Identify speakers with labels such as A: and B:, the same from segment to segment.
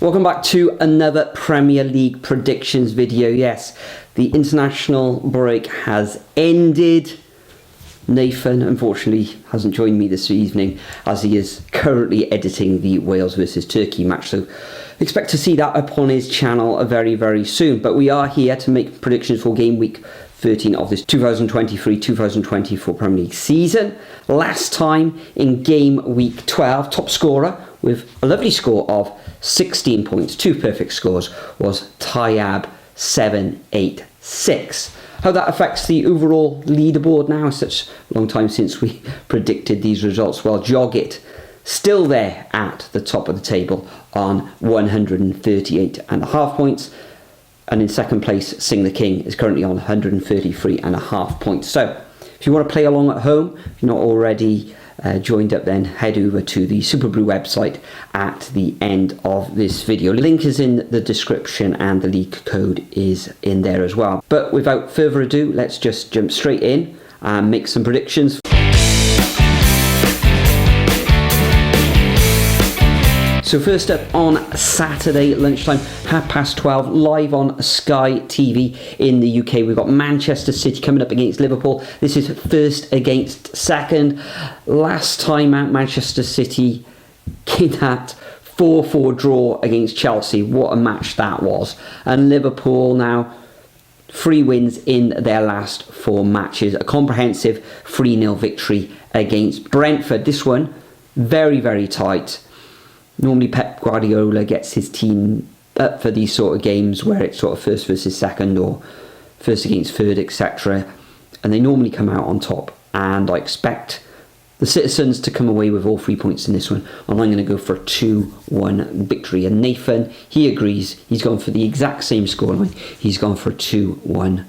A: Welcome back to another Premier League predictions video. Yes, the international break has ended. Nathan, unfortunately, hasn't joined me this evening as he is currently editing the Wales versus Turkey match. So expect to see that up on his channel very, very soon. But we are here to make predictions for game week 13 of this 2023-2024 Premier League season. Last time in game week 12, top scorer with a lovely score of 16 points, 2 perfect scores, was Tyab 786. How that affects the overall leaderboard now, such a long time since we predicted these results. Well, Joggett still there at the top of the table on 138.5 points. And in second place, Sing the King is currently on 133.5 points. So if you want to play along at home, if you're not already joined up, then head over to the Superbru website at the end of this video. Link is in the description and the league code is in there as well. But without further ado, let's just jump straight in and make some predictions. So first up on Saturday lunchtime, 12:30, live on Sky TV in the UK. We've got Manchester City coming up against Liverpool. This is first against second. Last time out, Manchester City came that 4-4 draw against Chelsea. What a match that was. And Liverpool now 3 wins in their last 4 matches. A comprehensive 3-0 victory against Brentford. This one, very, very tight. Normally Pep Guardiola gets his team up for these sort of games where it's sort of first versus second or first against third, etc. And they normally come out on top. And I expect the Citizens to come away with all 3 points in this one. And I'm going to go for a 2-1 victory. And Nathan, he agrees. He's gone for the exact same scoreline. He's gone for a 2-1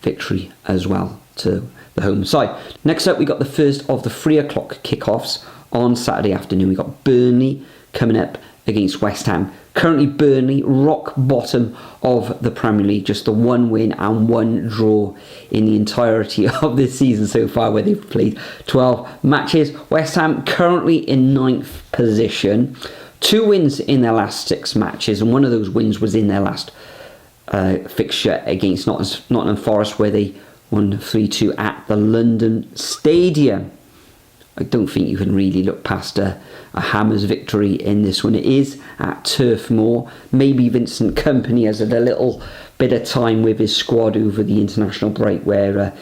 A: victory as well to the home side. Next up, we got the first of the 3 o'clock kickoffs on Saturday afternoon. We got Burnley coming up against West Ham. Currently Burnley rock bottom of the Premier League, just the 1 win and 1 draw in the entirety of this season so far, where they've played 12 matches. West Ham currently in 9th position, 2 wins in their last 6 matches, and one of those wins was in their last fixture against Nottingham Forest, where they won 3-2 at the London Stadium. I don't think you can really look past a Hammers victory in this one. It is at Turf Moor. Maybe Vincent Kompany has had a little bit of time with his squad over the international break where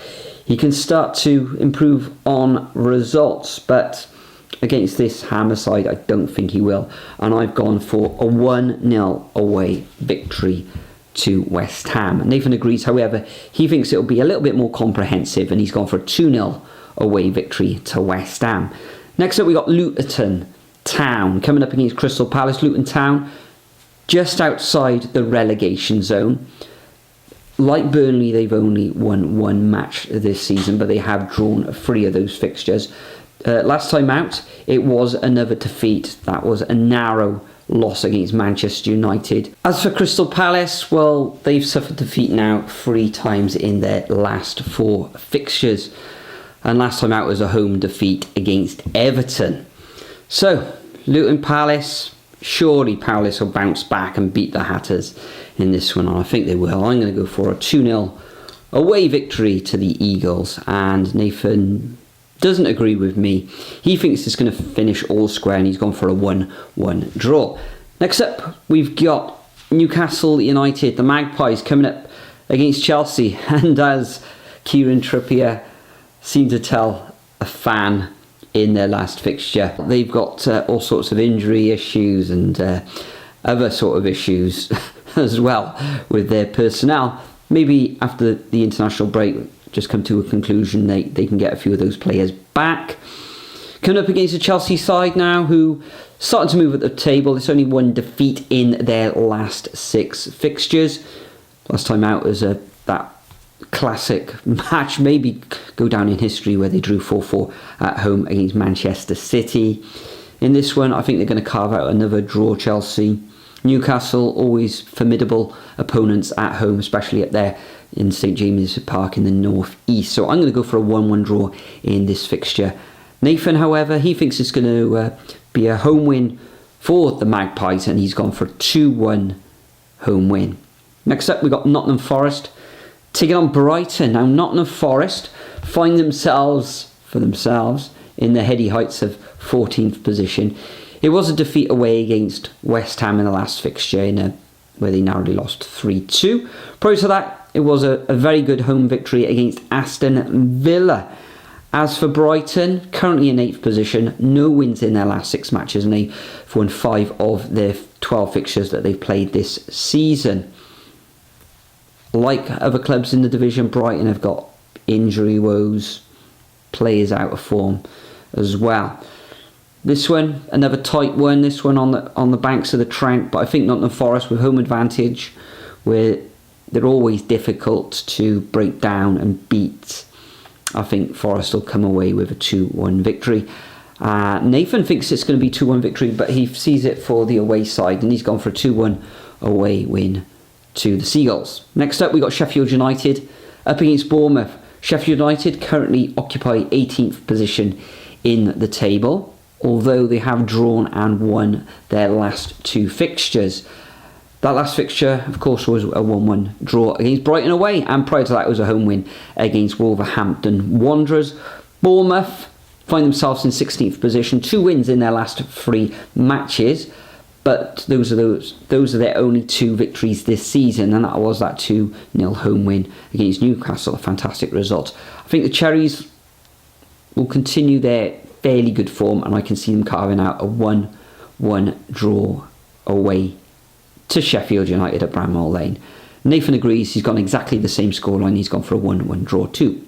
A: he can start to improve on results. But against this Hammer side, I don't think he will. And I've gone for a 1-0 away victory to West Ham. Nathan agrees, however, he thinks it'll be a little bit more comprehensive, and he's gone for a 2-0 away victory to West Ham. Next up, we got Luton Town coming up against Crystal Palace. Luton Town just outside the relegation zone. Like Burnley, they've only won 1 match this season, but they have drawn 3 of those fixtures. Last time out, it was another defeat. That was a narrow loss against Manchester United. As for Crystal Palace, well, they've suffered defeat now 3 times in their last 4 fixtures. And last time out was a home defeat against Everton. So, Luton Palace, surely Palace will bounce back and beat the Hatters in this one. And I think they will. I'm going to go for a 2-0 away victory to the Eagles. And Nathan doesn't agree with me. He thinks it's going to finish all square, and he's gone for a 1-1 draw. Next up, we've got Newcastle United, the Magpies, coming up against Chelsea. And as Kieran Trippier seemed to tell a fan in their last fixture, they've got all sorts of injury issues and other sort of issues as well with their personnel. Maybe after the international break, just come to a conclusion they can get a few of those players back. Coming up against the Chelsea side now, who starting to move at the table. It's only 1 defeat in their last 6 fixtures. Last time out was that classic match, maybe go down in history, where they drew 4-4 at home against Manchester City. In this one, I think they're going to carve out another draw, Chelsea. Newcastle, always formidable opponents at home, especially up there in St James's Park in the north east. So I'm going to go for a 1-1 draw in this fixture. Nathan, however, he thinks it's going to be a home win for the Magpies, and he's gone for a 2-1 home win. Next up, we've got Nottingham Forest taking on Brighton. Now, Nottingham Forest find themselves in the heady heights of 14th position. It was a defeat away against West Ham in the last fixture, where they narrowly lost 3-2. Prior to that, it was a very good home victory against Aston Villa. As for Brighton, currently in 8th position, no wins in their last 6 matches, and they've won 5 of their 12 fixtures that they've played this season. Like other clubs in the division, Brighton have got injury woes, players out of form as well. This one, another tight one, this one on the banks of the Trent, but I think Nottingham Forest with home advantage, where they're always difficult to break down and beat. I think Forest will come away with a 2-1 victory. Nathan thinks it's going to be 2-1 victory, but he sees it for the away side, and he's gone for a 2-1 away win to the Seagulls. Next up, we got Sheffield United up against Bournemouth. Sheffield United currently occupy 18th position in the table, although they have drawn and won their last 2 fixtures. That last fixture, of course, was a 1-1 draw against Brighton away, and prior to that was a home win against Wolverhampton Wanderers. Bournemouth find themselves in 16th position, 2 wins in their last 3 matches, but those are their only 2 victories this season, and that was that 2-0 home win against Newcastle, a fantastic result. I think the Cherries will continue their fairly good form, and I can see them carving out a 1-1 draw away to Sheffield United at Bramall Lane. Nathan agrees, he's gone exactly the same scoreline, he's gone for a 1-1 draw too.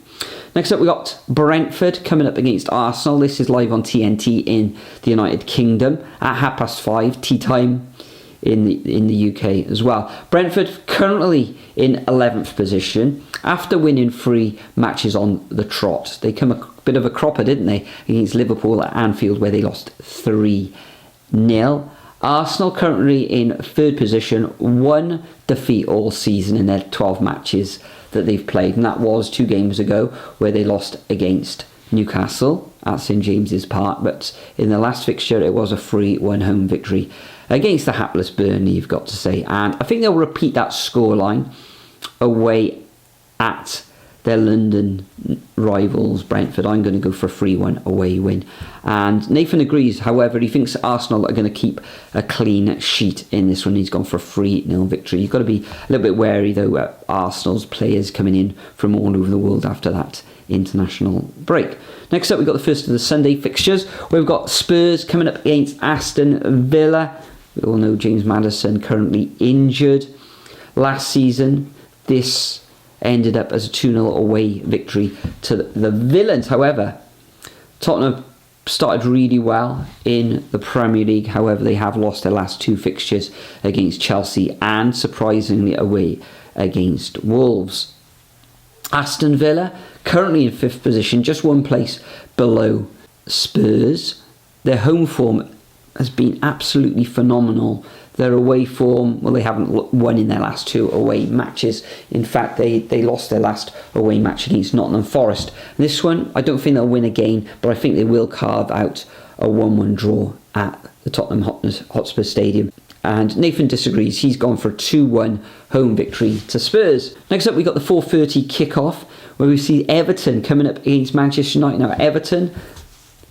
A: Next up, we got Brentford coming up against Arsenal. This is live on TNT in the United Kingdom at 5:30 tea time in the UK as well. Brentford currently in 11th position after winning 3 matches on the trot. They come a bit of a cropper, didn't they, against Liverpool at Anfield, where they lost 3-0. Arsenal currently in 3rd position, 1 defeat all season in their 12 matches that they've played, and that was 2 games ago where they lost against Newcastle at St James's Park, but in the last fixture it was a 3-1 home victory against the hapless Burnley, you've got to say, and I think they'll repeat that scoreline away at their London rivals Brentford. I'm going to go for a 3-1 away win. And Nathan agrees, however, he thinks Arsenal are going to keep a clean sheet in this one. He's gone for a 3-0 victory. You've got to be a little bit wary though at Arsenal's players coming in from all over the world after that international break. Next up, we've got the first of the Sunday fixtures. We've got Spurs coming up against Aston Villa. We all know James Maddison currently injured. Last season, this ended up as a 2-0 away victory to the Villains. However, Tottenham started really well in the Premier League. However, they have lost their last 2 fixtures against Chelsea and, surprisingly, away against Wolves. Aston Villa, currently in 5th position, just 1 place below Spurs. Their home form has been absolutely phenomenal. Their away form, well, they haven't won in their last 2 away matches. In fact, they lost their last away match against Nottingham Forest. This one, I don't think they'll win again, but I think they will carve out a 1-1 draw at the Tottenham Hotspur Stadium. And Nathan disagrees. He's gone for a 2-1 home victory to Spurs. Next up, we've got the 4:30 kickoff, where we see Everton coming up against Manchester United. Now, Everton,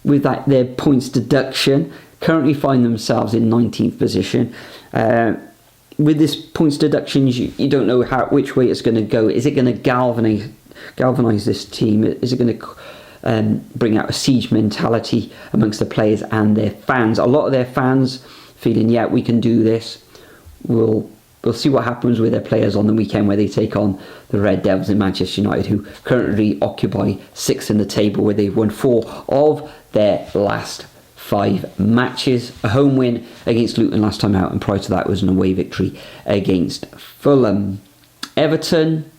A: with their points deduction, currently find themselves in 19th position. With this points deduction, you don't know which way it's going to go. Is it going to galvanise this team? Is it going to bring out a siege mentality amongst the players and their fans? A lot of their fans feeling, yeah, we can do this. We'll see what happens with their players on the weekend, where they take on the Red Devils in Manchester United, who currently occupy 6th in the table, where they've won 4 of their last 5 matches. A home win against Luton last time out, and prior to that was an away victory against Fulham. Everton,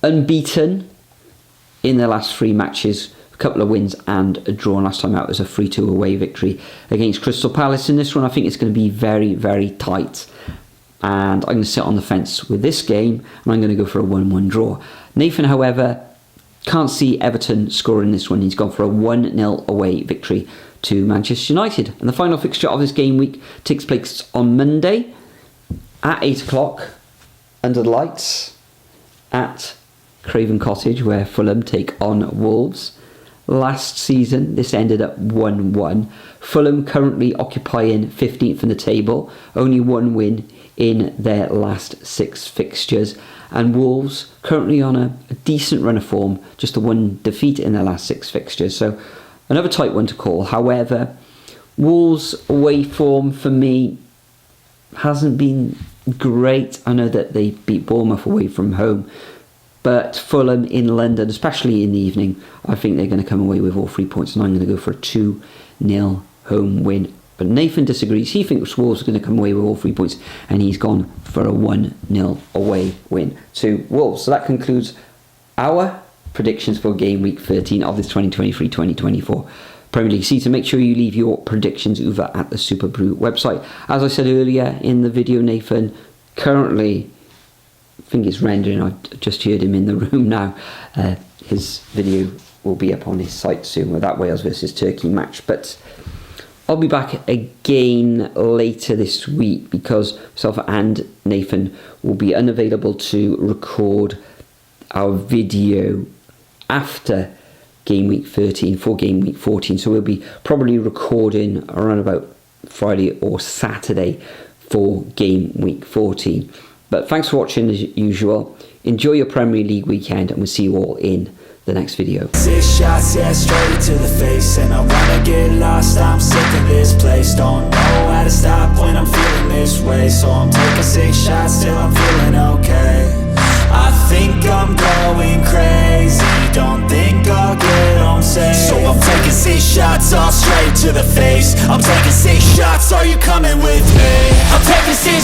A: unbeaten in their last 3 matches, a couple of wins and a draw. Last time out was a 3-2 away victory against Crystal Palace. In this one, I think it's going to be very, very tight, and I'm going to sit on the fence with this game, and I'm going to go for a 1-1 draw. Nathan, however, can't see Everton scoring this one. He's gone for a 1-0 away victory to Manchester United. And the final fixture of this game week takes place on Monday at 8 o'clock under the lights at Craven Cottage, where Fulham take on Wolves. Last season, this ended at 1-1. Fulham currently occupying 15th in the table, only one win in their last 6 fixtures. And Wolves currently on a decent run of form, just a 1 defeat in their last 6 fixtures. So another tight one to call. However, Wolves' away form for me hasn't been great. I know that they beat Bournemouth away from home, but Fulham in London, especially in the evening, I think they're going to come away with all 3 points, and I'm going to go for a 2-0 home win. But Nathan disagrees. He thinks Wolves are going to come away with all 3 points, and he's gone for a 1-0 away win to Wolves. So that concludes our predictions for game week 13 of this 2023-2024 Premier League season. Make sure you leave your predictions over at the Superbru website. As I said earlier in the video, Nathan currently, I think it's rendering. I've just heard him in the room now. His video will be up on his site soon with that Wales versus Turkey match. But I'll be back again later this week because myself and Nathan will be unavailable to record our video after game week 13 for game week 14. So we'll be probably recording around about Friday or Saturday for game week 14. But thanks for watching as usual. Enjoy your Premier League weekend, and we'll see you all in the next video.
B: 6 shots, yeah, straight to the face, and I wanna get lost. I'm sick of this place. Don't know how to stop when I'm feeling this way. So I'm taking 6 shots till I'm feeling okay. I think I'm going crazy. Don't think I'll get home safe. So I'm taking 6 shots all straight to the face. I'm taking 6 shots. Are you coming with me? I'm taking 6